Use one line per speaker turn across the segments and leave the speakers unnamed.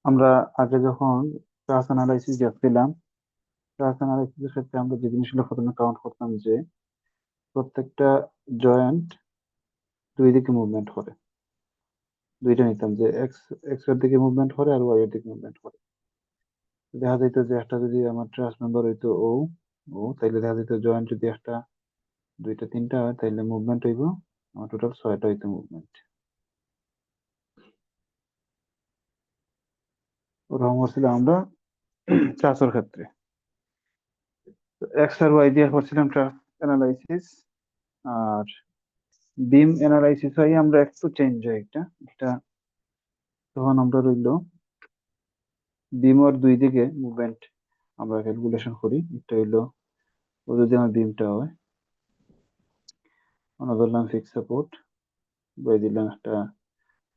আমরা আগে যখন ক্লাস অ্যানালাইসিস দেখছিলাম, ক্লাস অ্যানালাইসিসের ক্ষেত্রে আমরা যে জিনিসগুলো প্রথমে কাউন্ট করতাম যে প্রত্যেকটা জয়েন্ট দুই দিকে মুভমেন্ট করে। দুইটা নিতাম যে এক্স এক্স এর দিকে মুভমেন্ট করে আর ওয়াই এর দিকে মুভমেন্ট করে। দেখা যেত যে একটা যদি আমার ট্রাস মেম্বার হইতো ও ও তাইলে দেখা যেত জয়েন্ট যদি একটা দুইটা তিনটা হয় তাইলে মুভমেন্ট হইব আমার টোটাল ছয়টা হইতো মুভমেন্ট। ওরকম করছিলাম আমরা ট্রাসের ক্ষেত্রে। এক্স আর ওয়াই দিয়ে করছিলাম ট্রাস অ্যানালাইসিস। আর বিম অ্যানালাইসিস হয় আমরা একটু চেঞ্জ হয় এটা এটা তখন আমরা রইল বিমর দুই দিকে মুভমেন্ট আমরা ক্যালকুলেশন করি। এটা হইলো ও যদি আমার বিমটা হয়, অন্য ধরলাম ফিক্স সাপোর্ট, বই দিলাম একটা,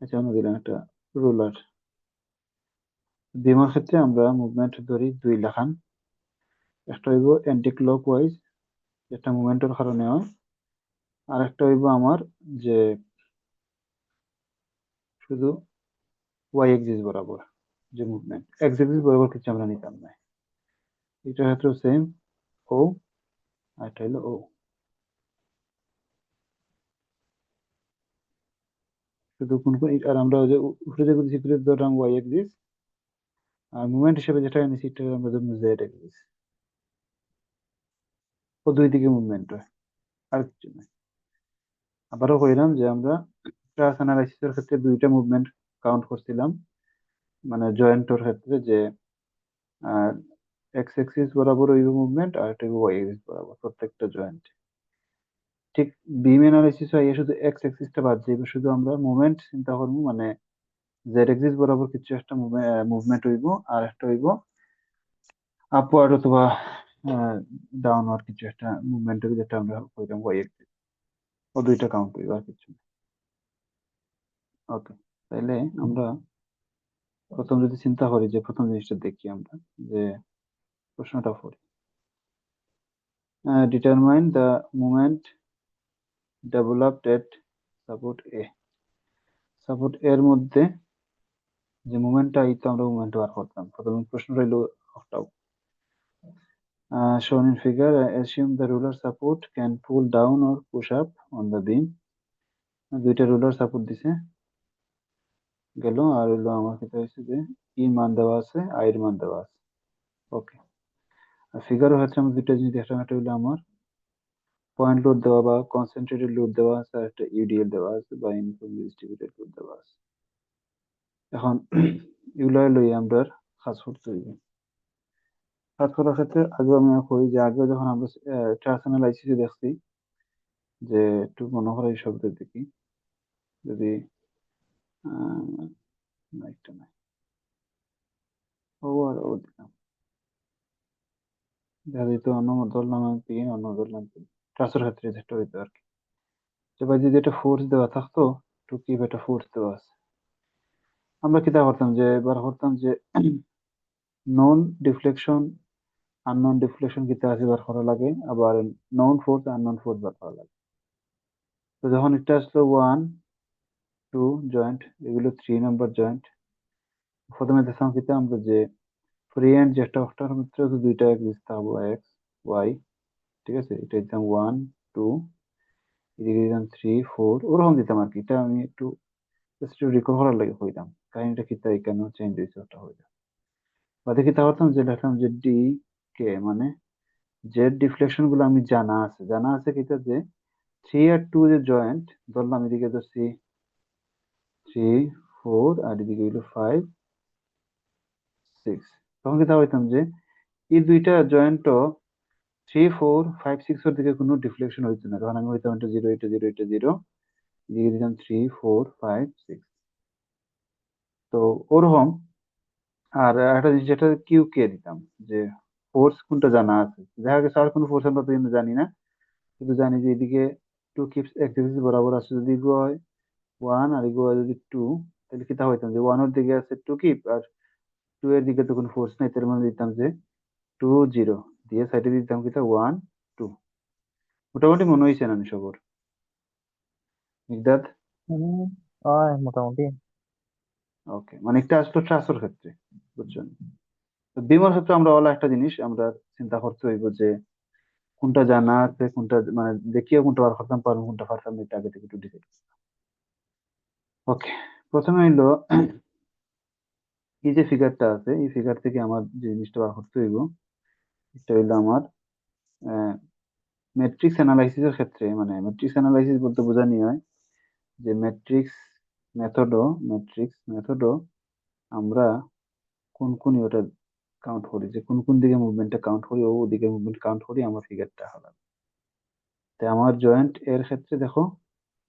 আচ্ছা অন্য দিলাম একটা রুলার। বিমর ক্ষেত্রে আমরা মুভমেন্ট ধরি দুই লাখান। একটা হইব অ্যান্টি ক্লক ওয়াইজ, যেটা মুভমেন্টের কারণে হয়। আর একটা হইব আমার যে শুধু ওয়াই এক্সিস বরাবর যে মুভমেন্ট, এক্স এক্সিস বরাবর কিছু আমরা নিতাম না। এটার ক্ষেত্রেও সেম, ও আর এটা হইলো ও। শুধু কোন কোন আর আমরা ওই যে উপরে যে দিছি উপরে ধরলাম ওয়াই এক্সিস, আর মুভমেন্ট হিসেবে যেটা নিছি এটা আমরা ধরবো জেড এক্সিস। ও দুই দিকে মুভমেন্ট হয়, আর কিছু না। আবারও কইলাম যে আমরা ক্লাস অ্যানালাইসিসের ক্ষেত্রে দুইটা মুভমেন্ট কাউন্ট করছিলাম, মানে জয়েন্টর ক্ষেত্রে যে এক্স এক্সিস বরাবর ওই মুভমেন্ট আর একটা ওয়াই এক্সিস বরাবর প্রত্যেকটা জয়েন্ট। ঠিক বিম অ্যানালাইসিস হয় শুধু এক্স এক্সিসটা বাদ যাইবে, শুধু আমরা মুভমেন্ট চিন্তা করবো, মানে জেড এক্সিস বরাবর কিছু একটা মুভমেন্ট হইব, আর একটা হইব আপওয়ার্ড অথবা ডাউনওয়ার্ড কিছু একটা মুভমেন্ট হইব, যেটা আমরা কইলাম ওয়াই এক্সিস। ও দুইটা কাউন্ট হইব আর কিছু। ওকে, তাইলে আমরা প্রথম যদি চিন্তা করি যে প্রথম জিনিসটা দেখি আমরা যে প্রশ্নটা পড়ি, determine the movement developed at support A. Support এর মধ্যে যে মুভমেন্টটা, এই তো আমরা মুভমেন্ট বার করতাম। প্রথম প্রশ্ন রইল একটাও shown in figure, assume the ruler support can pull down or push up on the beam. দুইটা রুলার সাপোর্ট দিছে গেল, আর হইলো আমার ক্ষেত্রে হয়েছে যে ই মান দেওয়া আছে, আই এর মান দেওয়া আছে। ওকে, আর ফিগারও হচ্ছে আমার দুইটা জিনিস দেখলাম, একটা হইলো আমার পয়েন্ট লোড দেওয়া বা কনসেন্ট্রেটেড লোড দেওয়া আছে, আর একটা ইউডিএল দেওয়া আছে বা ইউনিফর্ম ডিস্ট্রিবিউটেড লোড দেওয়া আছে। এখন এগুলো লই আমরা কাজ করতে হইবে। কাজ করার ক্ষেত্রে আগে আমি কই যে আগে যখন আমরা ট্রান্স অ্যানালাইসিসে দেখছি যে একটু মনে হয় এই শব্দের দেখি, যদি না একটা নাই, ও আর ও দিলাম, দেখা যেত অন্য ধরলাম আমি তিন, অন্য ধরলাম তিন। ট্রান্সের ক্ষেত্রে যেটা হইতো আর কি, যে ভাই যদি একটা ফোর্স দেওয়া থাকতো, টু কিপ একটা ফোর্স দেওয়া আছে, আমরা কি তা করতাম যে এবার করতাম যে নন ডিফ্লেকশন আননোন ডিফ্লেকশন কিতা আছে বার করা লাগে, আবার নন ফোর্স আননোন ফোর্স বার করা লাগে। তো যখন এটা আসলো ওয়ান টু জয়েন্ট, এগুলো থ্রি নাম্বার জয়েন্ট, প্রথমে দেখলাম কিতা আমরা যে ফ্রি এন্ড যেটা ওটার মধ্যে তো দুইটা এক্সিস থাকবো, এক্স ওয়াই, ঠিক আছে। এটা দিতাম ওয়ান টু, এদিকে দিতাম থ্রি ফোর, ওরকম দিতাম আর কি। এটা আমি একটু জাস্ট রিকল করার লাগে হইতাম কাহিনীটা কিতা কেন চেঞ্জ হয়েছে ওটা হইতাম। বাদে কিতা করতাম যে দেখলাম যে ডি কে মানে জেড ডিফ্লেকশন গুলো আমি জানা আছে কিতা যে থ্রি আর টু যে জয়েন্ট ধরলাম, এদিকে ধরছি থ্রি ফোর আর এদিকে হইলো ফাইভ সিক্স। তখন কিতা হইতাম যে এই দুইটা joint three four five six এর দিকে কোনো ডিফ্লেকশন হইতো না, তখন আমি হইতাম এটা জিরো, এটা জিরো, এটা জিরো, এদিকে দিতাম থ্রি ফোর ফাইভ সিক্স। তো ওরকম। আর একটা জিনিস যেটা কিউ কে দিতাম, যে ফোর্স কোনটা জানা আছে, দেখা গেছে আর কোনো ফোর্স আমরা তো কিন্তু জানি না, শুধু জানি যে এদিকে টু কিপস এক্সিস বরাবর আছে, যদি ইগো হয় ওয়ান আর ইগো হয় যদি টু, তাহলে কি তা হইতাম যে ওয়ান এর দিকে আছে টু কিপ আর টু এর দিকে তো কোনো ফোর্স নাই, তার মানে দিতাম যে টু জিরো, দিয়ে সাইডে দিতাম কিতা ওয়ান টু। মোটামুটি মনে হয়েছে না সবর মিকদাদ?
হুম, হয় মোটামুটি।
ওকে, মানে একটা আসলো ট্রান্সফার ক্ষেত্রে, বুঝছেন? তো বিমর ক্ষেত্রে আমরা ওলা একটা জিনিস আমরা চিন্তা করতে হইব যে কোনটা জানা আছে, কোনটা মানে দেখিয়ে কোনটা বার করতাম পারবো, কোনটা পারতাম না, এটা আগে থেকে একটু ডিসাইড। ওকে, প্রথমে হইলো এই যে ফিগারটা আছে, এই ফিগার থেকে আমার যে জিনিসটা বার করতে হইব, এটা হইলো আমার ম্যাট্রিক্স অ্যানালাইসিসের ক্ষেত্রে, মানে ম্যাট্রিক্স অ্যানালাইসিস বলতে বোঝানি হয় যে ম্যাট্রিক্স মেথডও আমরা কোন কোন ইয়েটা কাউন্ট করি, যে কোন কোন দিকে মুভমেন্টটা কাউন্ট করি, ও দিকে মুভমেন্ট কাউন্ট করি আমার ফিগারটা হলাম। তাই আমার জয়েন্ট এর ক্ষেত্রে দেখো,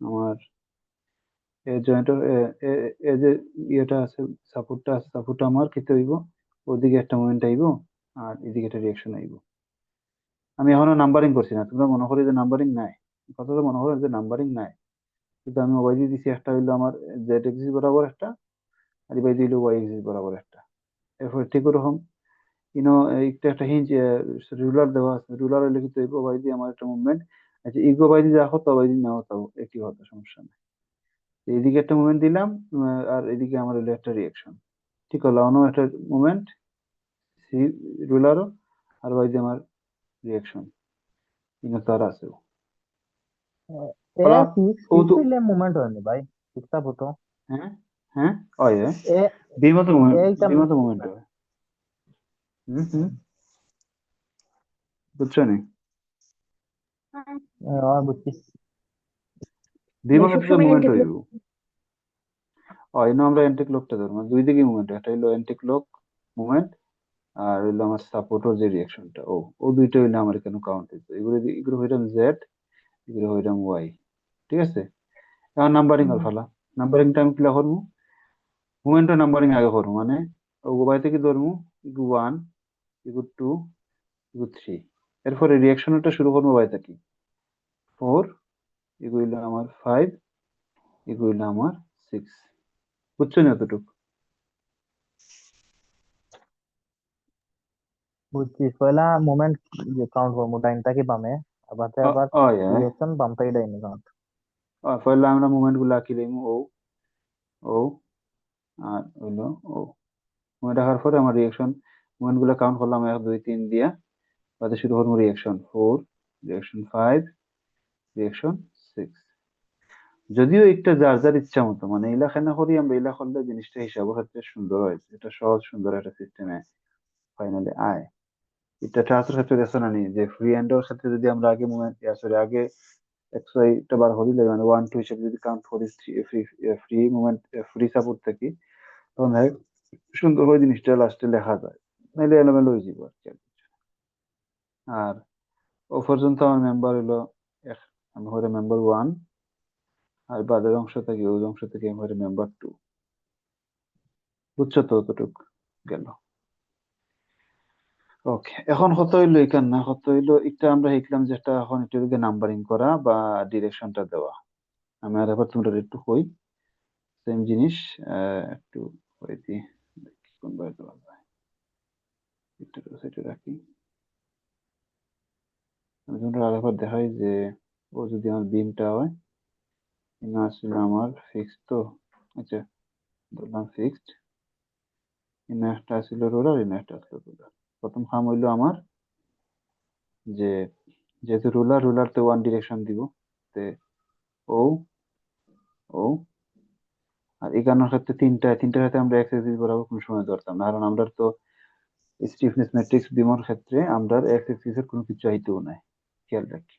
আমার এই জয়েন্টের এই যে ইয়েটা আছে, সাপোর্টটা আছে, সাপোর্টটা আমার খেতে হইব, ওদিকে একটা মুভমেন্ট আইব আর এদিকে একটা রিয়াকশন আইব। আমি এখনো নাম্বারিং করছি না, তোমরা মনে করো যে নাম্বারিং নাই, কথা তো মনে করো যে নাম্বারিং নাই, কিন্তু আমি ওয়াই দিয়ে দিছি, একটা হইলো আমার জেড এক্সিস বরাবর একটা, আর এবার দিল ওয়াই এক্সিস বরাবর একটা। এরপর ঠিক ওরকম একটা একটা হিঞ্জ রুলার দেওয়া আছে, রুলার হইলে কিন্তু ইগো বাই দিয়ে আমার একটা মুভমেন্ট। আচ্ছা, ইগো বাই দিয়ে রাখো, তো বাই দিয়ে নাও, তাও একই কথা, সমস্যা নেই। তো এদিকে একটা মুভমেন্ট দিলাম, আর এদিকে আমার হইলো একটা রিয়াকশন। ঠিক হলো, অন্য একটা মুভমেন্ট, সি রুলারও, আর বাই দিয়ে আমার রিয়াকশন, কিন্তু তার আছে
এ
ওলা।
সিক্স
ও
সিক্স
তো,
হইলে মুভমেন্ট হয়নি ভাই, সিক্সটা হতো।
হ্যাঁ, হ্যাঁ, হয়
এ
বিমত মুভমেন্ট,
এইটা
বিমত মুভমেন্ট হয়। হুম, হুম, বুঝছো নি?
বুঝছি।
বিমত
সব
তো
সময়
মুভমেন্ট
হ্যান্ডেড
হইব।
লোক।
আমরা এন্টিক লোকটা ধরবো, দুই দিকে মুভমেন্ট, একটা হইলো এন্টিক লোক মুভমেন্ট, আর হইলো আমার সাপোর্টের যে রিয়াকশনটা, ও ও দুইটা হইলো আমার কেন কাউন্ট হইতো, এগুলো এগুলো হইলাম জেড, এগুলো হইলাম ওয়াই। ঠিক আছে, এখন নাম্বারিং আর ফেলা। নাম্বারিংটা আমি কিলা করবো, মুভমেন্টের নাম্বারিং আগে করবো, মানে ও বাই থেকে ধরবো, ইগু ওয়ান, ইগু টু, ইগু থ্রি। এরপরে রিয়াকশনটা শুরু করবো বাই থেকে, ফোর, ইগু হইলো আমার ফাইভ, ইগু হইলো আমার সিক্স। বুঝছো না এতটুকু?
বুঝছি, পয়লা মোমেন্ট যে কাউন্ট করবো ডাইনটা কি বামে, আবার আবার রিয়েকশন বামটা কি ডাইনে কাউন্ট।
পয়লা আমরা মুভমেন্ট গুলো আঁকি দিই, ও, ও, আর হইলো ও। মুভমেন্ট আঁকার পরে আমার রিয়াকশন মুভমেন্ট গুলো কাউন্ট করলাম, এক দুই তিন দিয়া, বাদে শুরু করবো reaction four, reaction five, reaction six. যদিও একটা যার যার ইচ্ছা মতো, মানে এলাকা না করি আমরা, এলাকা করলে জিনিসটা হিসাব ক্ষেত্রে সুন্দর হয়েছে, এটা সহজ সুন্দর একটা সিস্টেমে ফাইনালি আয়। এটা ট্রান্সফার ক্ষেত্রে দেখছো না নি, যে ফ্রি হ্যান্ডের ক্ষেত্রে যদি আমরা আগে মুভমেন্ট সরি আগে এক্স ওয়াই টা বার হরিলে, মানে ওয়ান টু হিসেবে যদি কাউন্ট করি, free free movement, free support থাকি, তখন সুন্দর করে জিনিসটা লাস্টে লেখা যায়, নাইলে এলোমেলো হয়ে যাবে আর কি। আর ও পর্যন্ত আমার মেম্বার হলো আমি হরে মেম্বার ওয়ান, আর বাদের অংশ থেকে, ওই অংশ থেকে আমি হরে মেম্বার টু। বুঝছো তো? অতটুক গেল। ওকে, এখন কত হইলো এখান, না কত হইলো এটা আমরা শিখলাম, যেটা এখন এটা নাম্বারিং করা বা ডিরেকশনটা দেওয়া। আমি আর এবার তোমরা একটু কই সেম জিনিস, একটু কই দিই, দেখি কোন ভাবে দেওয়া যায়, একটু সেটা রাখি। আমি তোমরা আরেকবার দেখাই যে ও যদি আমার বিমটা হয়, না আসলে আমার ফিক্সড তো, আচ্ছা ধরলাম ফিক্সড, ইনা একটা ছিল রোলার, ইনা একটা ছিল রোলার। প্রথম কাম হইলো আমার যে, যেহেতু রুলার, রুলার তো ওয়ান ডিরেকশন দিব, তে ও, ও, আর এখানোর ক্ষেত্রে তিনটা ক্ষেত্রে আমরা এক্স এক্সিস বরাবর কোন সময় ধরতাম না, কারণ আমরা তো স্টিফনেস ম্যাট্রিক্স বিমোর ক্ষেত্রে আমরা এক্স এক্সিস এর কোনো কিছু আইতেও নাই, খেয়াল রাখি।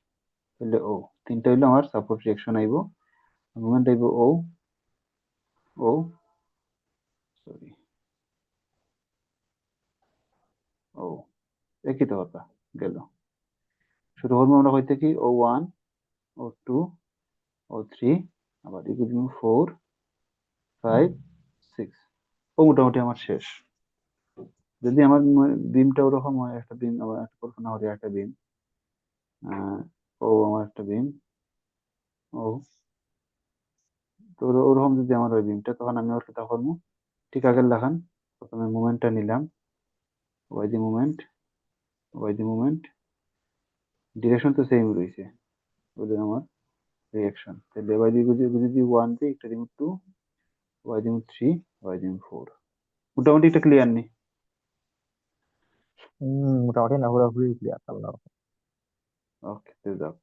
তাহলে ও তিনটা হইলো আমার সাপোর্ট রিয়াকশন আইব, মুভমেন্ট আইব ও, ও, সরি, ও, একই তো কথা গেল। শুরু করবো আমরা হইতে কি, ও ওয়ান, ও টু, ও থ্রি, আবার এগুলো দিব ফোর, ফাইভ, সিক্স। ও মোটামুটি আমার শেষ। যদি আমার বিমটা ওরকম হয়, একটা বিম আমার একটা কল্পনা করি, একটা বিম, ও আমার একটা বিম, ও, তো ওরকম যদি আমার ওই বিমটা, তখন আমি ওর কথা করবো ঠিক আগের লাগান। প্রথমে মুভমেন্টটা নিলাম, why the movement, why the movement, direction তো সেম রয়েছে, ওদের আমার রিয়াকশন। তাহলে ওয়াই দি যদি ওয়ান দিই, একটা দিব টু, ওয়াই দিম 3, ওয়াই দিম 4। মোটামুটি এটা ক্লিয়ার নেই?
মোটামুটি না পুরোপুরি ক্লিয়ার আল্লাহ।
ওকে, তো যাক,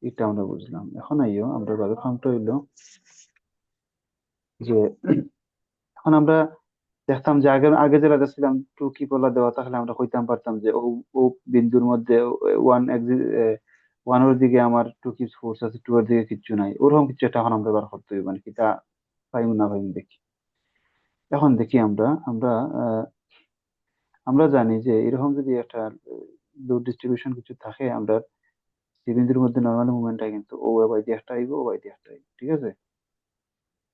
এটা আমরা বুঝলাম। এখন আইও আমরা বাজে ফার্মটা হইলো যে এখন আমরা দেখতাম যে আগে আগে যেটা দেখছিলাম টু কি বলা দেওয়া থাকলে আমরা কইতাম পারতাম যে ও ও বিন্দুর মধ্যে ওয়ান ওয়ান এর দিকে আমার টু কি ফোর্স আছে, টু এর দিকে কিচ্ছু নাই, ওরকম কিছু একটা এখন আমরা বার করতে হইব, মানে কি তা পাইম না পাইম দেখি। এখন দেখি আমরা আমরা আহ, আমরা জানি যে এরকম যদি একটা লোড ডিস্ট্রিবিউশন কিছু থাকে, আমরা সি বিন্দুর মধ্যে নর্মালি মুভমেন্টটা কিন্তু ও ওয়াই দিয়ে একটা আইব, ও ওয়াই দিয়ে একটা আইব, ঠিক আছে,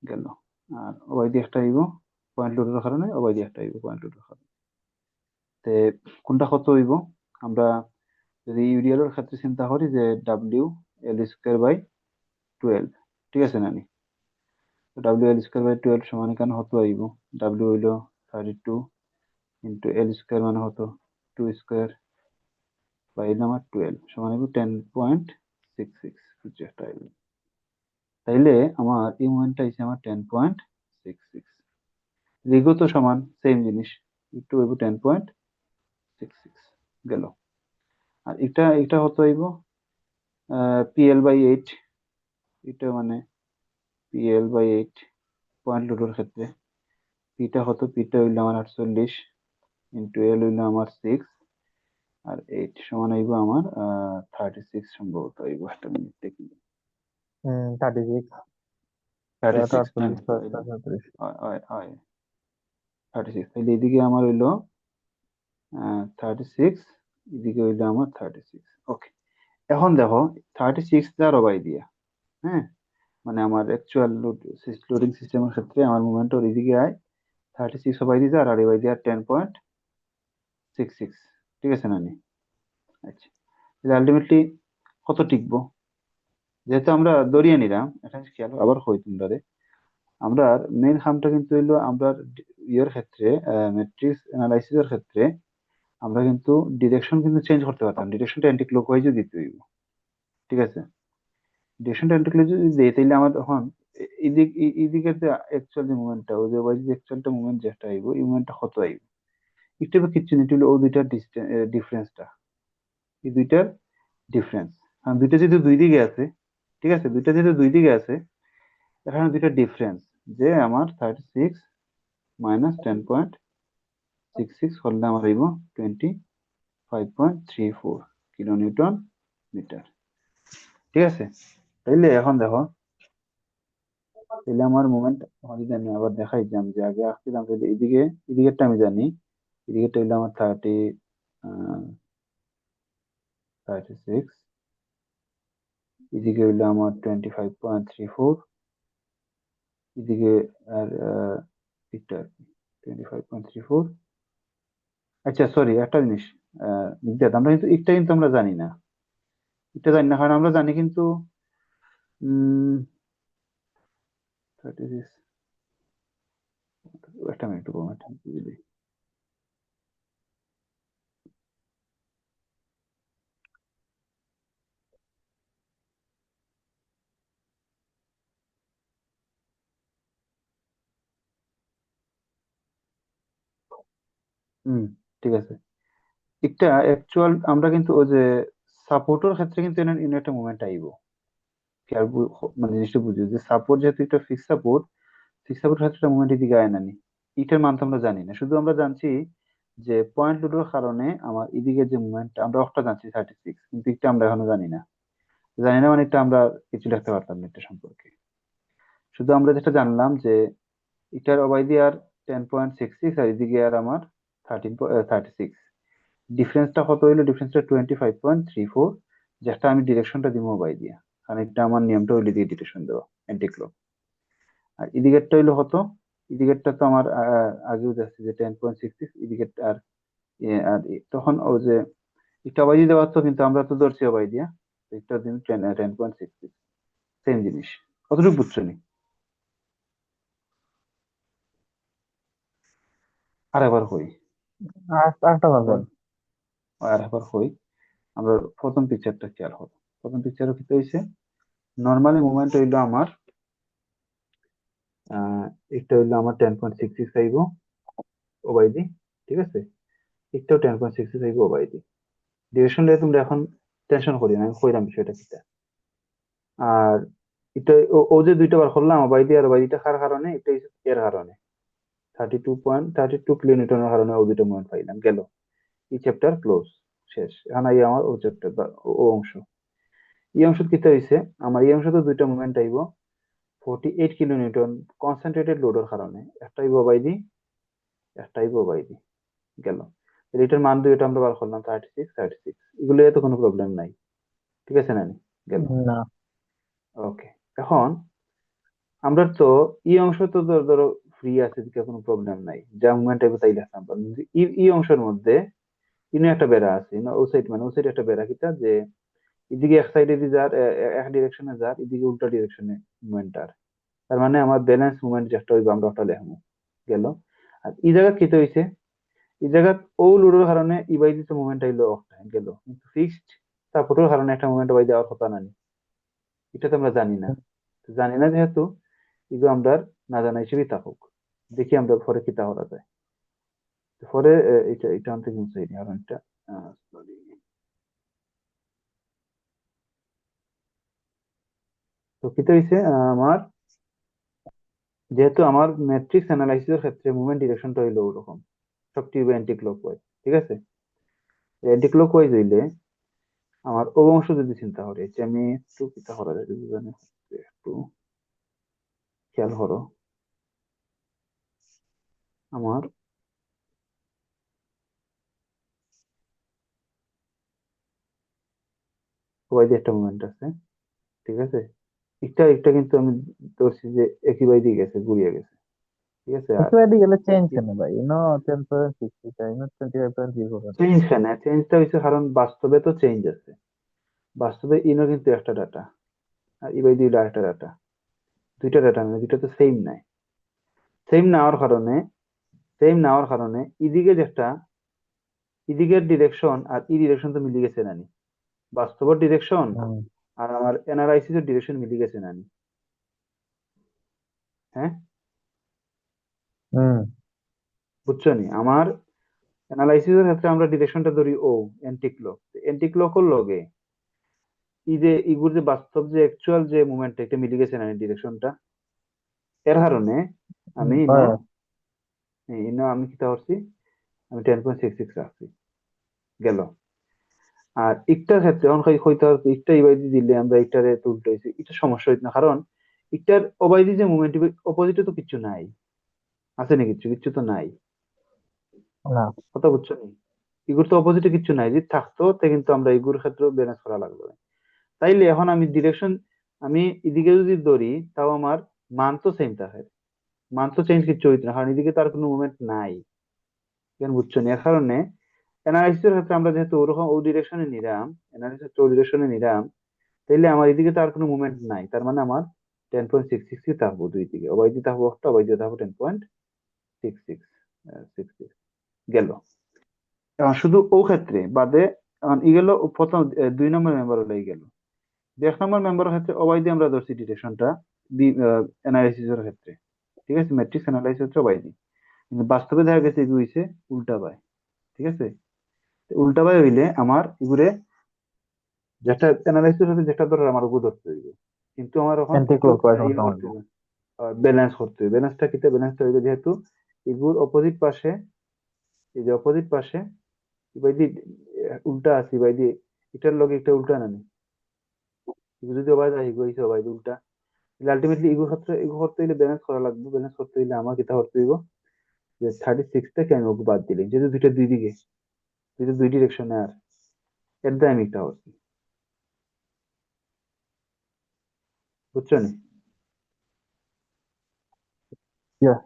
গেল। আর ও ওয়াই দিয়ে একটা আইব পয়েন্ট লোডের কারণে, ও ওয়াই দিয়ে একটা আইব পয়েন্ট লোডের কারণে। তে কোনটা কত হইব? আমরা যদি ইউডিএল এর ক্ষেত্রে চিন্তা করি যে ডাব্লিউ এল স্কোয়ার বাই 12, ঠিক আছে নানি? তো ডাব্লিউ এল স্কোয়ার বাই 12 সমান এখানে কত আইব? ডাব্লিউ হইলো 32 ইন্টু এল স্কোয়ার মানে হতো 2 স্কোয়ার বাই আমার 12 সমান হইব 10.66 কিছু একটা আইব। তাইলে আমার এই মোমেন্টটা হইছে আমার 10.66, লিগো তো সমান সেম জিনিস, একটু হইব 10.66, গেল। আর এটা এটা হতো হইব পিএল বাই 8, এটা মানে পিএল বাই 8 পয়েন্ট লোডের ক্ষেত্রে। পিটা হতো, পিটা হইলো আমার 48 ইন্টু এল হইলো আমার 6, আর 8 সমান হইব আমার 36 সম্ভবত হইব, একটা মিনিট দেখি।
36,
36 না?
48 37।
হয় হয় হয় 36, তাহলে এদিকে আমার হইলো 36, এদিকে হইলো আমার 36। ওকে, এখন দেখো 36 যার বাই দিয়া, হ্যাঁ, মানে আমার অ্যাকচুয়াল লোডিং সিস্টেমের ক্ষেত্রে আমার মুভমেন্ট ওর এদিকে আয় 36 বাই দিয়ে আর বাই দিয়ে 10.66, ঠিক আছে না নি? আচ্ছা, আলটিমেটলি কত টিকবো? যেহেতু আমরা দরিয়ে নিলাম, এটা খেয়াল আবার হই তোমরা রে, আমরা মেইন খামটা কিন্তু হইলো আমরা ইয়ের ক্ষেত্রে ম্যাট্রিক্স অ্যানালাইসিসের ক্ষেত্রে আমরা কিন্তু ডিরেকশন কিন্তু চেঞ্জ করতে পারতাম, ডিরেকশনটা অ্যান্টি ক্লকওয়াইজে দিতে হইব, ঠিক আছে? ডিরেকশনটা অ্যান্টি ক্লকওয়াইজ যদি দেই তাহলে আমার তখন এদিকের যে অ্যাকচুয়াল যে মুভমেন্টটা, ওই যে ওয়াইজ যে অ্যাকচুয়ালটা মুভমেন্ট যেটা আইব, এই মুভমেন্টটা কত আইব? একটু বা কিচ্ছু না, এটা হলো ও দুইটার ডিফারেন্সটা, এই দুইটার ডিফারেন্স। কারণ দুইটা যেহেতু দুই দিকে আছে, ঠিক আছে, দুইটা যেহেতু দুই দিকে আছে, এখানে দুইটা ডিফারেন্স, যে আমার 36 মাইনাস 10.66 করলে আমার হইব 25.34 কিলো নিউটন মিটার, ঠিক আছে? তাইলে এখন দেখো, তাহলে আমার মোমেন্ট যদি আমি আবার দেখাই যে আমি যে আগে আসছিলাম, তাহলে এদিকে এদিকেরটা আমি জানি, এদিকেরটা হইলো আমার 36, এদিকে হইলো আমার 25.34, এদিকে আর দিকটা আর কি 25.34। আচ্ছা সরি, একটা জিনিস বিদ্যার্থ, আমরা কিন্তু এটা কিন্তু আমরা জানি না, এটা জানি না, কারণ আমরা জানি কিন্তু 36, একটা মিনিট বুঝলি। হুম, ঠিক আছে। একটা অ্যাকচুয়াল আমরা কিন্তু ওই যে সাপোর্টের ক্ষেত্রে কিন্তু এর এর একটা মুভমেন্ট আইব, খেয়াল মানে জিনিসটা বুঝি যে সাপোর্ট যেহেতু একটা ফিক্স সাপোর্ট ক্ষেত্রে মুভমেন্ট এদিকে আয় না নি, এটার মান তো আমরা জানি না, শুধু আমরা জানছি যে পয়েন্ট লোডের কারণে আমার এদিকে যে মুভমেন্ট আমরা একটা জানছি 36, কিন্তু এটা আমরা এখনো জানি না। জানি না মানে এটা আমরা কিছু লিখতে পারতাম না এটা সম্পর্কে। শুধু আমরা যেটা জানলাম যে এটার অবাইদি আর 10.66, আর এদিকে আর আমার 36, ডিফারেন্সটা কত হইলো? ডিফারেন্সটা 25.34, যেটা আমি ডিরেকশনটা দিব বাই দিয়া, কারণ এটা আমার নিয়মটা হইলো দিয়ে ডিরেকশন দেওয়া অ্যান্টি ক্লক। আর এদিকেরটা হইলো কত? এদিকেরটা তো আমার আগেও যাচ্ছে যে 10.66, এদিকেরটা আর তখন ও যে একটা বাই দিয়ে দেওয়া তো, কিন্তু আমরা তো ধরছি বাই দিয়া, একটা দিন 10.66, সেম জিনিস। কতটুকু বুঝছো নি? আর একবার হই,
আরেকটা
আবার
পাবেন।
আর একবার হই। আমরা প্রথম পিকচারটা খেয়াল হবো। প্রথম পিকচারে কি হয়েছে? নর্মালি মুভমেন্ট হইলো আমার একটা হইলো আমার 10.66 আইব ওবাইদি, ঠিক আছে, একটাও 10.66 আইব ওবাইদি। ডিরেকশন লিয়ে তোমরা এখন টেনশন করি না, আমি কইলাম বিষয়টা কিটা। আর এটা ও যে দুইটা বার করলাম ওবাইদি আর ওবাইদিটা কার কারণে, এটা হচ্ছে এর কারণে 32.32 কিলোনিউটনের কারণে ও দুটো মোমেন্ট পাইলাম, গেল। এই চ্যাপ্টার ক্লোজ, শেষ। এখন এই আমার ও চ্যাপ্টার বা ও অংশ। এই অংশ কিতে হইছে, আমার এই অংশতে দুইটা মোমেন্ট আইব 48 কিলোনিউটন কনসেন্ট্রেটেড লোডের কারণে, একটা আইব ওবাইদি, একটা আইব ওবাইদি, গেল। এটার মান দুই, এটা আমরা বার করলাম 36 এগুলো তো কোনো প্রবলেম নাই, ঠিক আছে না নি? গেল।
না।
ওকে, এখন আমরা তো এই অংশ তো ধরো ফ্রি আছে, দিকে কোনো প্রবলেম নাই, যা মুভমেন্ট আইব তাই লিখতাম পারবো। কিন্তু এই অংশের মধ্যে ইনো একটা বেড়া আছে, ইনো ও সাইড, মানে ও সাইড একটা বেড়া কিটা যে এদিকে এক সাইডে দিয়ে যার এক ডিরেকশনে যার, এদিকে উল্টা ডিরেকশনে মুভমেন্টটার, তার মানে আমার ব্যালেন্স মুভমেন্ট যেটা হইব আমরা ওটা লিখবো, গেল। আর এই জায়গা কিতে হইছে, এই জায়গা ও লোডের কারণে ই বাই দিতে মুভমেন্ট আইলো অফ গেল, কিন্তু ফিক্সড সাপোর্টের কারণে একটা মুভমেন্ট বাই দেওয়ার কথা না নি, এটা তো আমরা জানি না। তো জানি না যেহেতু এগুলো আমরা না জানা হিসেবেই থাকুক, দেখি আমরা পরে কিতা করা যায়। তো পরে এটা এটা আনতে কিন্তু চাইনি, কারণ এটা sorry। তো কিতা হইছে আমার, যেহেতু আমার ম্যাট্রিক্স অ্যানালাইসিসের ক্ষেত্রে মুভমেন্ট ডিরেকশনটা হইলো ওরকম, সবটি অ্যান্টি ক্লকওয়াইজ, ঠিক আছে। অ্যান্টি ক্লকওয়াইজ হইলে আমার ও অংশ যদি চিন্তা করি, যে আমি একটু চিন্তা করা যায় যদি জানি, একটু খেয়াল করো। আমার ওয়াই দিয়ে একটা মুভমেন্ট আছে, ঠিক আছে। একটা একটা কিন্তু আমি ধরছি যে একই ওয়াই দিয়ে গেছে, ঘুরিয়ে গেছে, ঠিক আছে। আর
একেবারে গেলে চেঞ্জ কেন ভাই? ইনো 10.60 তাই ইনো 25.0 হবে।
চেঞ্জ কেন, চেঞ্জটা হয়েছে কারণ বাস্তবে তো চেঞ্জ আছে, বাস্তবে ইনো কিন্তু একটা ডাটা, আর ই বাই দিয়ে আরেকটা ডাটা, দুইটা ডাটা মানে দুইটা তো সেম নাই। সেম না হওয়ার কারণে, সেম না হওয়ার কারণে এদিকে যেটা, এদিকের ডিরেকশন আর ই ডিরেকশন তো মিলে গেছে নানি, বাস্তবের ডিরেকশন
হুম।
আর আমার অ্যানালাইসিসের ডিরেকশন মিলে গেছে নানি, হ্যাঁ।
হুম।
বুঝছো নি? আমার অ্যানালাইসিসের ক্ষেত্রে আমরা ডিরেকশনটা ধরি ও অ্যান্টি ক্লক, অ্যান্টি ক্লকের লগে এই যে ইগুর যে বাস্তব যে অ্যাকচুয়াল যে মুভমেন্ট, এটা মিলে গেছে নানি ডিরেকশনটা, এর কারণে আমি ইনো,
হয়।
ইনো আমি কি করছি, আমি 10.66 রাখছি, গেল। আর একটার ক্ষেত্রে এখন হইতে হবে একটা ইবাইদি দিলে আমরা একটারে তো উল্টো হয়েছে, এটা সমস্যা হইত না, কারণ একটার অবাইদি যে মুভমেন্ট অপোজিটে তো কিছু নাই, আছে না কিছু, কিছু তো নাই,
না।
কথা বুঝছো নি? ইগুর তো অপোজিটে কিছু নাই, যদি থাকতো তে কিন্তু আমরা ইগুর ক্ষেত্রে ব্যালেন্স করা লাগবে। তাইলে এখন আমি ডিরেকশন, আমি এদিকে যদি ধরি তাও আমার মান তো সেম থাকে, মান তো চেঞ্জ কিছু হইতো না, কারণ এদিকে তার কোনো মুভমেন্ট নাই, কেন বুঝছো নি? এর কারণে অ্যানালাইসিসের ক্ষেত্রে আমরা যেহেতু ওরকম ও ডিরেকশনে নিলাম, অ্যানালাইসিস ও ডিরেকশনে নিলাম, তাইলে আমার এদিকে তো আর কোনো মুভমেন্ট নাই, তার মানে আমার 10.66 থাকবো দুই দিকে, ওবাই দিয়ে থাকবো একটা, ওবাই দিয়ে থাকবো 10.66 গেল। এখন শুধু ও ক্ষেত্রে বাদে, এখন ই গেল প্রথম, দুই নম্বর মেম্বার হলো গেল। এক নম্বর মেম্বারের ক্ষেত্রে ওবাই দিয়ে আমরা ধরছি ডিরেকশনটা অ্যানালাইসিসের ক্ষেত্রে, ঠিক আছে, ম্যাট্রিক্স অ্যানালাইসিস হচ্ছে ওবাই দিয়ে, কিন্তু বাস্তবে দেখা গেছে এগুলো হইছে উল্টা বাই, ঠিক আছে। তো উল্টা বাই হইলে আমার এগুলো যেটা অ্যানালাইসিস হচ্ছে যেটা ধরো আমার উপর ধরতে হইবে, কিন্তু আমার এখন
অ্যান্টি
একটু
ক্লকওয়াইজ
ইয়ে
হতে
করতে
হবে।
হবে, ব্যালেন্স করতে হবে। ব্যালেন্সটা কিতে, ব্যালেন্সটা হইবে যেহেতু এগুলোর অপোজিট পাশে, এই যে অপোজিট পাশে এবার দি উল্টা আছে, এবার দি এটার লগে একটা উল্টা নানি, এগুলো যদি অবাই যায় এগো হইছে অবাই উল্টা, আলটিমেটলি এগো ক্ষেত্রে এগো করতে হইলে ব্যালেন্স করা লাগবে, ব্যালেন্স করতে হইলে আমার কিতা করতে হইব, যে 36টাকে আমি ওকে বাদ দিলে, যেহেতু দুইটা দুই দিকে, দুইটা দুই ডিরেকশনে, আর এর দ্বারা আমি একটা করছি, বুঝছো নি?
Yeah.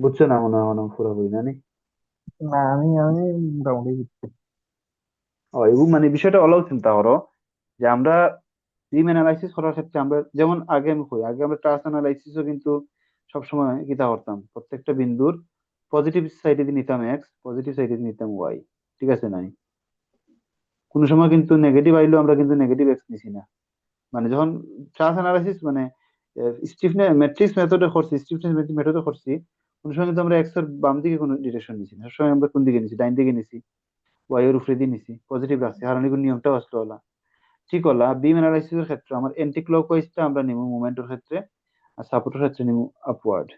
বুঝছো না মনে হয়, মনে হয় পুরোপুরি না নি?
না, আমি মোটামুটি বুঝছি।
ও এবং মানে বিষয়টা অলও চিন্তা করো, যে আমরা রিম অ্যানালাইসিস করার ক্ষেত্রে আমরা যেমন আগে আমি কই, আগে আমরা ট্রান্স অ্যানালাইসিসও কিন্তু সবসময় কিতা করতাম, প্রত্যেকটা বিন্দুর পজিটিভ সাইডে দিয়ে নিতাম এক্স, পজিটিভ সাইডে দিয়ে নিতাম ওয়াই, ঠিক আছে নাই? কোনো সময় কিন্তু নেগেটিভ আইলেও আমরা কিন্তু নেগেটিভ এক্স নিছি না, মানে যখন ট্রান্স অ্যানালাইসিস মানে স্টিফনেস ম্যাট্রিক্স মেথডে করছি, স্টিফনেস মেথডে করছি, কোন সময় কিন্তু আমরা এক্স এর বাম দিকে কোনো ডিরেকশন নিছি না, সবসময় আমরা কোন দিকে নিছি, ডাইন দিকে নিছি, ওয়াই এর উপরে দিয়ে নিছি, পজিটিভ রাখছি, কারণ এগুলো নিয়মটা আসলো হলা ঠিক হলা। বিম অ্যানালাইসিস এর ক্ষেত্রে আমার এন্টি ক্লকওয়াইজটা আমরা নিব মোমেন্টের ক্ষেত্রে, আর সাপোর্টের ক্ষেত্রে নিব আপওয়ার্ড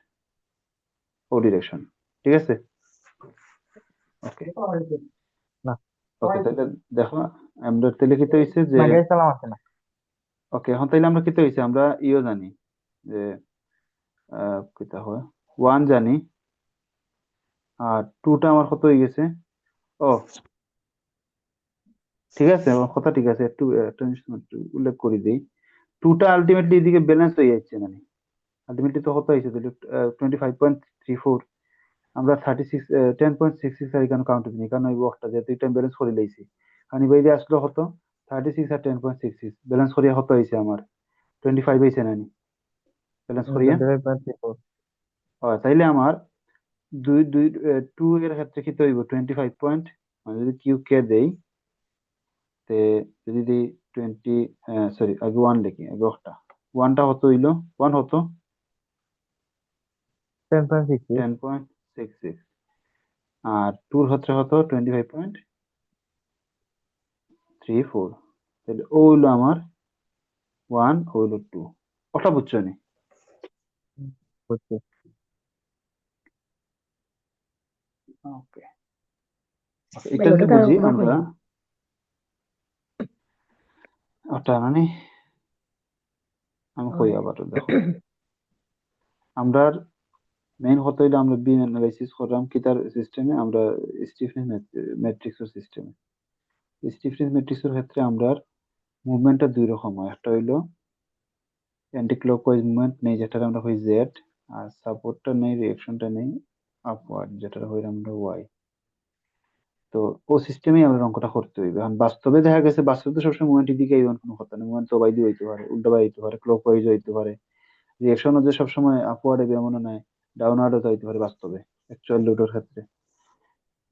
ও ডিরেকশন। ঠিক আছে, ওকে
না
ওকে। তাহলে দেখো আমরা তাহলে কি হইছে যে,
না গাইস সালাম আছে না।
ওকে এখন তাইলে আমরা কি হইছে, আমরা ইও জানি যে কিতা হয়, ওয়ান জানি, আর টুটা আমার কত হয়ে গেছে, ও ঠিক আছে, আমার কথা ঠিক আছে, একটু একটা জিনিস তোমার একটু উল্লেখ করে দিই। টুটা আলটিমেটলি এদিকে ব্যালেন্স হয়ে যাচ্ছে, মানে আলটিমেটলি তো কত হয়েছে, 25.34, আমরা 10.66 আর এখানে কাউন্ট দিই, কারণ ওই বক্সটা যেহেতু এটা ব্যালেন্স করে লইছি, কারণ এই বাইরে আসলো কত 36 আর 10.66 ব্যালেন্স করিয়া কত হয়েছে আমার 25 হয়েছে নানি ব্যালেন্স করিয়া।
25.34
তাইলে আমার দুই দুই টু এর ক্ষেত্রে কি হইব 25 পয়েন্ট, মানে যদি কিউ কে দেই, তে যদি দিই 20, সরি আগে ওয়ান লিখি, আগে ওটা ওয়ানটা কত হইলো, ওয়ান হতো
10.66
10.66, আর টুর ক্ষেত্রে হতো 25.34, তাহলে ও হইলো আমার ওয়ান, ও হইলো টু, ওটা বুঝছো নি?
বুঝছি।
ওকে, এটা যদি বুঝি আমরা, ওটা মানে আমি কই আবার দেখো, আমরা মেইন কথা হইলো আমরা বিম অ্যানালাইসিস করলাম কি তার সিস্টেমে, আমরা স্টিফনেস ম্যাট্রিক্স এর সিস্টেমে। স্টিফনেস ম্যাট্রিক্স এর ক্ষেত্রে আমরা মুভমেন্টটা দুই রকম হয়, একটা হইলো অ্যান্টি ক্লকওয়াইজ মুভমেন্ট নেই, যেটা আমরা কই জেড, আর সাপোর্টটা নেই, রিঅ্যাকশনটা নেই আপওয়ার্ড, যেটা হইলো আমরা ওয়াই। তো ও সিস্টেমেই আমরা অঙ্কটা করতে হইবে। এখন বাস্তবে দেখা গেছে, বাস্তবে তো সবসময় মুভমেন্টের দিকে এমন কোনো কথা নেই, মুভমেন্ট তো বাইরে হইতে পারে, উল্টো বাইরে হইতে পারে, ক্লকওয়াইজ হইতে পারে, রিঅ্যাকশনও যে সবসময় আপওয়ার্ড হবে এমনও নয়, ডাউনওয়ার্ডও হইতে পারে বাস্তবে অ্যাকচুয়াল লোডের ক্ষেত্রে।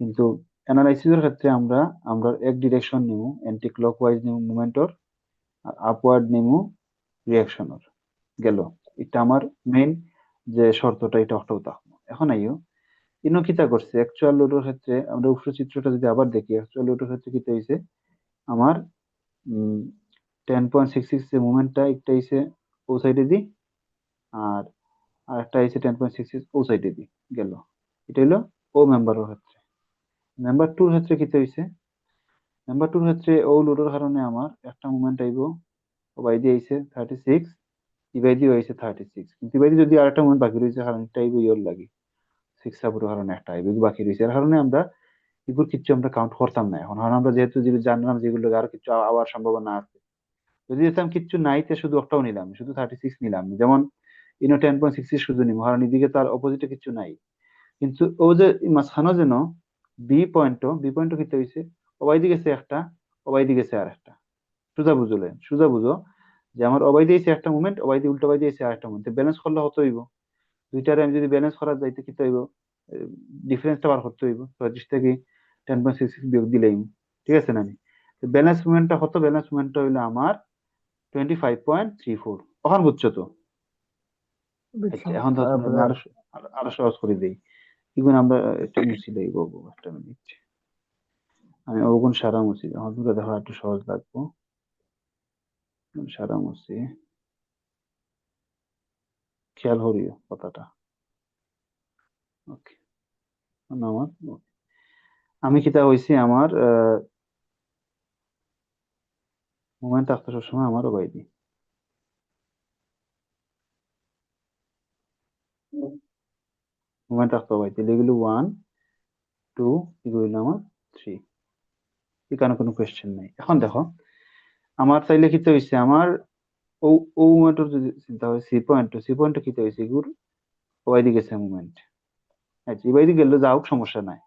কিন্তু অ্যানালাইসিসের ক্ষেত্রে আমরা আমরা এক ডিরেকশন নিব, অ্যান্টি ক্লকওয়াইজ নিব মুভমেন্টর, আর আপওয়ার্ড নিব রিঅ্যাকশনের, গেল। এটা আমার মেইন যে শর্তটা, এটা একটাও থাকবো। এখন আইও ইনো কিতা করছে অ্যাকচুয়াল লোডের ক্ষেত্রে, আমরা উপরে চিত্রটা যদি আবার দেখি, অ্যাকচুয়াল লোডের ক্ষেত্রে কিতা হইছে আমার 10.66 যে মুভমেন্টটা, একটা হইছে ও সাইডে দি, আর আরেকটা হইছে 10.66 ও সাইডে দি, গেল। এটা হলো ও মেম্বারের ক্ষেত্রে। মেম্বার টুর ক্ষেত্রে কিতা হইছে, নাম্বার টুর ক্ষেত্রে ও লোডের কারণে আমার একটা মুভমেন্ট আইব, ও বাই দিয়ে আইছে 36, ইবাই দিয়ে হইছে 36, কিন্তু ইবাই দিয়ে যদি আরেকটা মুভমেন্ট বাকি রয়েছে, কারণ এটা আইব ইয়োর লাগি 6 সাপোর্টের কারণে একটা আইব বাকি রয়েছে, এর কারণে আমরা এগুলো কিছু আমরা কাউন্ট করতাম না এখন, কারণ আমরা যেহেতু যেগুলো জানলাম যেগুলো আরো কিছু আওয়ার সম্ভাবনা আছে, যদি যেতাম কিচ্ছু নাই তে শুধু একটাও নিলাম, শুধু 36 নিলাম, যেমন ইনো 10.66 শুধু নিব, কারণ এদিকে তার অপোজিটে কিছু নাই। কিন্তু ও যে মাঝখানে যেন বি পয়েন্ট কিতে হইছে, ওবাই দিকে গেছে একটা, ওবাই দিকে গেছে আর একটা, সোজা বুঝলে, সোজা বুঝো যে আমার অবাই দিয়েছে একটা মুভমেন্ট, অবাই দিয়ে উল্টো বাই দিয়েছে আরেকটা মুভমেন্ট, ব্যালেন্স করলে হতো হইব, দুইটারে আমি যদি ব্যালেন্স করা যাইতে কি হইব, ডিফারেন্সটা বার করতে হইব 25 থেকে 10.66 বিয়োগ দিলেই, ঠিক আছে না? ব্যালেন্স মুভমেন্টটা হতো, ব্যালেন্স মুভমেন্টটা হইলো আমার 25.34, ওখান বুঝছো তো? আচ্ছা,
বুঝছো
এখন ধর আমি আরো আরো সহজ করে দিই, এগুলো আমরা একটু মুছি লইব, একটা মিনিট, আমি ওগুন সারা মুছি, এখন দুটো দেখো একটু সহজ লাগবো, সারা মুছি, খেয়াল করিও কথাটা। ওকে, আমার আমি কিতা হইছি আমার মোমেন্ট আসতে সবসময় আমারও বাইদি, মোমেন্ট আসতে বাইদি এগুলো 1 2, এগুলো হইলো আমার 3, এখানে কোনো কোয়েশ্চেন নাই। এখন দেখো আমার চাইলে কিতা হইছে আমার ও ও মোমেন্টের যদি চিন্তা হয়, সি পয়েন্ট কিতা হইছে এগুলো ওয়াইদি গেছে মুভমেন্ট, আচ্ছা এবাইদি গেলে যাও সমস্যা নাই,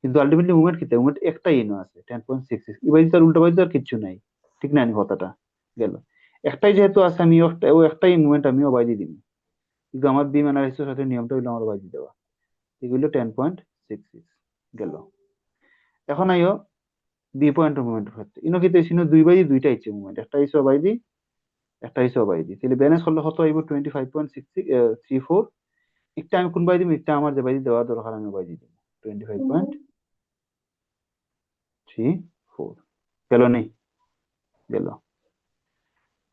কিন্তু আলটিমেটলি মুভমেন্ট কিতা, মুভমেন্ট একটাই ইনো আছে 10.66, এবাইদি তার উল্টা বাইদি আর কিচ্ছু নাই, ঠিক না? নি কথাটা গেল, একটাই যেহেতু আছে, আমি ও একটাই মুভমেন্ট আমি ওবাইদি দিবি, কিন্তু আমার বিম অ্যানালাইসিসের সাথে নিয়মটা হইলো আমার ওবাইদি দেওয়া, এগুলো 10.66 গেল। এখন আইও বি পয়েন্ট মুভমেন্ট হচ্ছে ইনো কিতে ইনো দুই বাই দুইটা ইচ্ছে মুভমেন্ট, একটা ইচ্ছে বাই দি, একটা হইছে অবাইদি, তাহলে ব্যালেন্স করলে কত হইব? 25.34। একটা আমি কোন বাইদি, একটা আমার যে বাইদি দেওয়া দরকার আমি বাইদি দিব। 25.34 গেল নেই, গেল।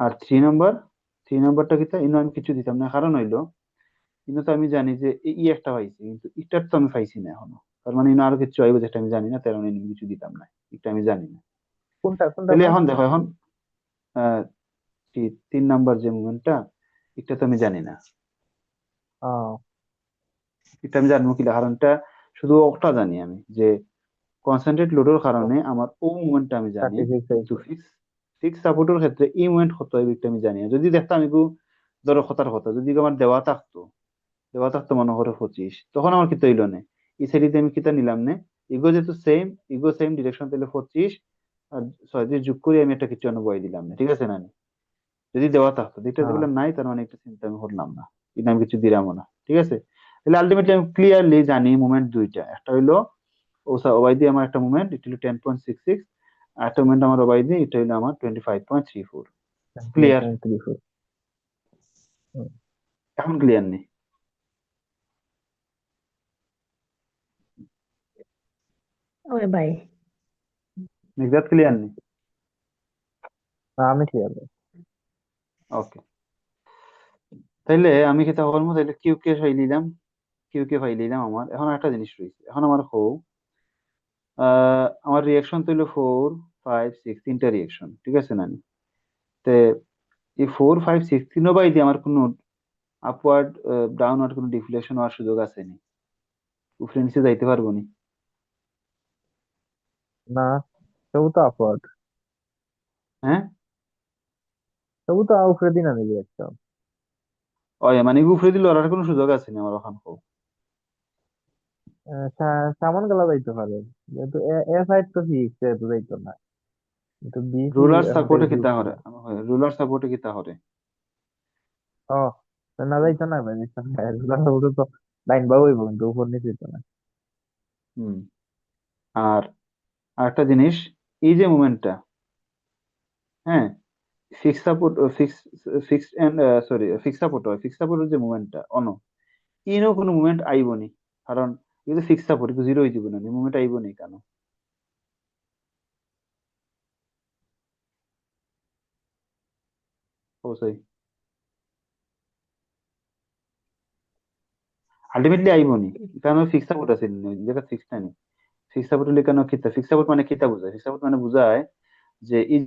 আর 3 নম্বর, 3 নম্বরটা কিতা, ইনো আমি কিছু দিতাম না, কারণ হইলো কিন্তু তো আমি জানি যে ই একটা পাইছি, কিন্তু ইটার তো আমি পাইছি না এখনো। তার মানে ইনো আরো কিছু আইব যেটা আমি জানি না, তার মানে ইনো কিছু দিতাম না, এটা আমি জানি না।
কোনটা কোনটা
তাহলে
ভাই?
এখন দেখো, এখন আহ 3 নাম্বার যে মুভমেন্টটা, এটা তো আমি জানি না।
ও
এটা আমি জানবো কি, কারণটা শুধু ওটা জানি আমি যে কনসেন্ট্রেট লোডের কারণে আমার ও মুভমেন্টটা আমি জানি,
36
কিন্তু
হয়েছে।
ফিক্স ফিক্স সাপোর্টের ক্ষেত্রে এই মুভমেন্ট কত হয় এটা আমি জানি না। যদি দেখতাম আমি ধরো কথার কথা যদি আমার দেওয়া থাকতো মনে করো 25, তখন আমার কি তৈল না, এই সাইডে আমি কিতা নিলাম না, ইগো যেহেতু সেম, ইগো সেম ডিরেকশন, তাহলে 25 আর 6 দিয়ে যোগ করে আমি একটা কিছু বই দিলাম না, ঠিক আছে না? যদি দেওয়া থাকতো, যেটা
হ্যাঁ
যেগুলো নাই তার মানে একটা চিন্তা আমি করলাম না, কিন্তু আমি কিছু দিলামও না, ঠিক আছে? তাহলে আলটিমেটলি আমি ক্লিয়ারলি জানি মুভমেন্ট দুইটা, একটা হইলো ওবাইদি আমার একটা মুভমেন্ট, এটা হলো 10.66, আর একটা মুভমেন্ট আমার ওবাইদি, এটা হলো আমার 25.34। ক্লিয়ার?
28.34।
এখন ক্লিয়ার নেই?
ওই ভাই,
এক্সাক্ট ক্লিয়ার নেই?
আমি ঠিক আছে।
ওকে, তাইলে আমি কি তা করবো, তাইলে কিউ কে ফাইল নিলাম, কিউ কে ফাইল নিলাম। আমার এখন একটা জিনিস রয়েছে, এখন আমার আমার রিয়াকশন তো হলো 4, 5, 6, তিনটা রিয়াকশন, ঠিক আছে না? তে এই 4, 5, 6 তিনও বাই দিয়ে আমার কোনো আপওয়ার্ড ডাউনওয়ার্ড কোনো ডিফ্লেকশন হওয়ার সুযোগ আছে নি? উপরে নিচে যাইতে পারবো নি?
না, তবু তো আপওয়ার্ড,
হ্যাঁ,
তবু তো উপরে দিন আমি একটা।
ওই মানে উপরে দিলে আর কোনো সুযোগ আছে নি আমার ওখান?
সামন গেলা যাইতে পারে, যেহেতু এ এ সাইড তো ফিক্স, যেহেতু যাইতো না, কিন্তু বি কি
রুলার
এখন থেকে
সাপোর্টে কিতা
ঢুকছে।
হরে, রুলার সাপোর্টে কিতা হরে?
ও না যাইতো না ভাই, যাইতো না। রুলার তো লাইন বা হইব, কিন্তু উপর নিচে হইতো না।
হুম। আর আরেকটা জিনিস, এই যে মুভমেন্টটা, হ্যাঁ, fix support, fix and sorry fix support হয়, ফিক্স সাপোর্টের যে মুভমেন্টটা অন, ইনো কোনো মুভমেন্ট আইব নি, কারণ কিন্তু ফিক্স সাপোর্ট কিন্তু জিরো হয়ে যাব না, মুভমেন্ট আইব নি কেন? অবশ্যই আলটিমেটলি আইব নি, কারণ ফিক্স সাপোর্ট আছে নি, যেটা ফিক্সড নাই। ফিক্স সাপোর্ট হলে কেন, কিতা ফিক্স সাপোর্ট মানে কিতা বোঝায়? ফিক্স সাপোর্ট মানে বোঝায় যে এই